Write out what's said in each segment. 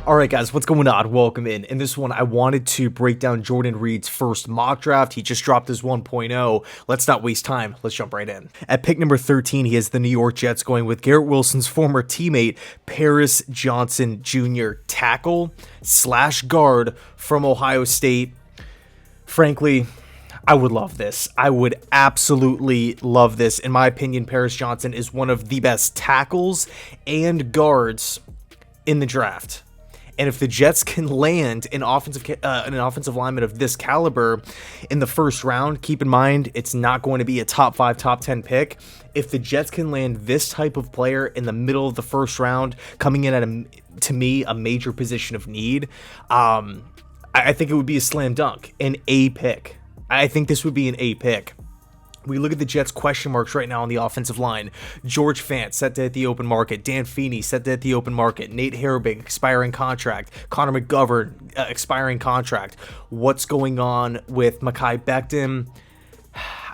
Alright guys, what's going on? Welcome in. In this one, I wanted to break down Jordan Reed's first mock draft. He just dropped his 1.0. Let's not waste time. Let's jump right in. At pick number 13, he has the New York Jets going with Garrett Wilson's former teammate, Paris Johnson Jr., tackle / guard from Ohio State. Frankly, I would love this. I would absolutely love this. In my opinion, Paris Johnson is one of the best tackles and guards in the draft. And if the Jets can land an offensive lineman of this caliber in the first round, keep in mind, it's not going to be a top 5, top 10 pick. If the Jets can land this type of player in the middle of the first round, coming in at, to me, a major position of need, I think it would be a slam dunk, an A pick. I think this would be an A pick. We look at the Jets' question marks right now on the offensive line. George Fant set to hit the open market. Dan Feeney set to hit the open market. Nate Herbig, expiring contract. Connor McGovern, expiring contract. What's going on with Mekhi Becton?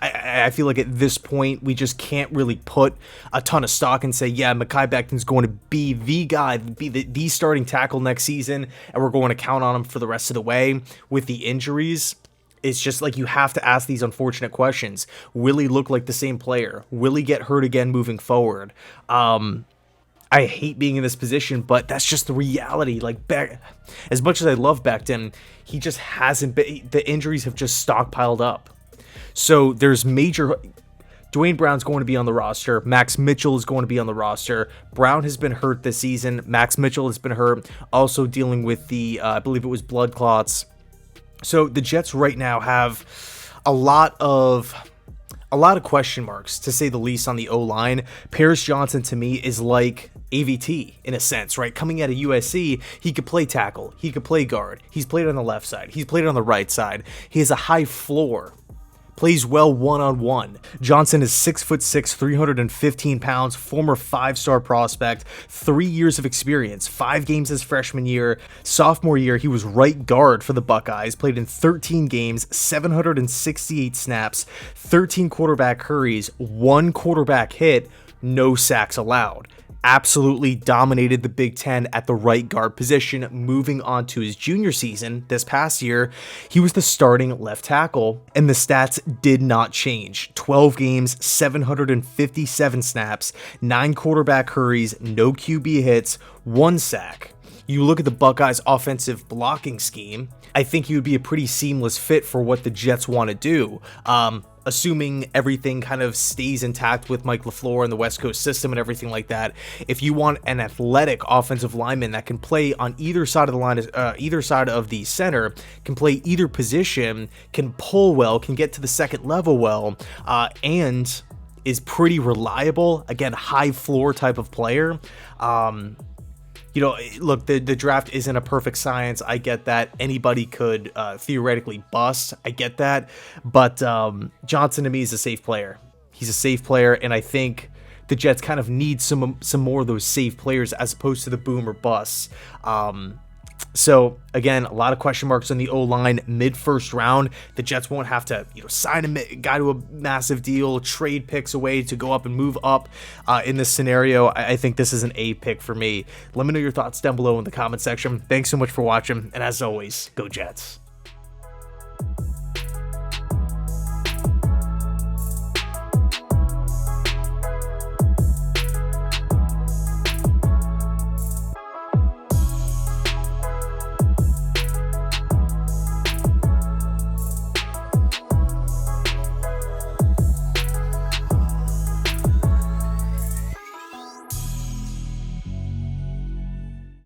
I feel like at this point, we just can't really put a ton of stock and say, yeah, Mekhi Becton's going to be the guy, be the starting tackle next season, and we're going to count on him for the rest of the way with the injuries. It's just like you have to ask these unfortunate questions. Will he look like the same player? Will he get hurt again moving forward? I hate being in this position, but that's just the reality. Like, as much as I love Becton, he just hasn't been. The injuries have just stockpiled up. So there's major. Dwayne Brown's going to be on the roster. Max Mitchell is going to be on the roster. Brown has been hurt this season. Max Mitchell has been hurt. Also dealing with the, I believe it was blood clots. So the Jets right now have a lot of question marks, to say the least, on the O-line. Paris Johnson, to me, is like AVT in a sense, right? Coming out of USC, he could play tackle, he could play guard. He's played on the left side, he's played on the right side. He has a high floor. Plays well one-on-one. Johnson is 6'6", 315 pounds, former 5-star prospect, 3 years of experience, 5 games his freshman year. Sophomore year, he was right guard for the Buckeyes, played in 13 games, 768 snaps, 13 quarterback hurries, 1 quarterback hit, no sacks allowed. Absolutely dominated the Big Ten at the right guard position. Moving on to his junior season this past year, he was the starting left tackle, and the stats did not change. 12 games, 757 snaps, 9 quarterback hurries, no QB hits, 1 sack. You look at the Buckeyes' offensive blocking scheme, I think he would be a pretty seamless fit for what the Jets want to do. Assuming everything kind of stays intact with Mike LaFleur and the West Coast system and everything like that, if you want an athletic offensive lineman that can play on either side of the line, either side of the center, can play either position, can pull well, can get to the second level well, and is pretty reliable, again, high floor type of player, you know, look, the draft isn't a perfect science. I get that. Anybody could theoretically bust. I get that. But Johnson, to me, is a safe player. He's a safe player, and I think the Jets kind of need some more of those safe players as opposed to the boom or bust. So, again, a lot of question marks on the O-line mid-first round. The Jets won't have to, sign a guy to a massive deal, trade picks away to go up and move up in this scenario. I think this is an A pick for me. Let me know your thoughts down below in the comment section. Thanks so much for watching, and as always, go Jets.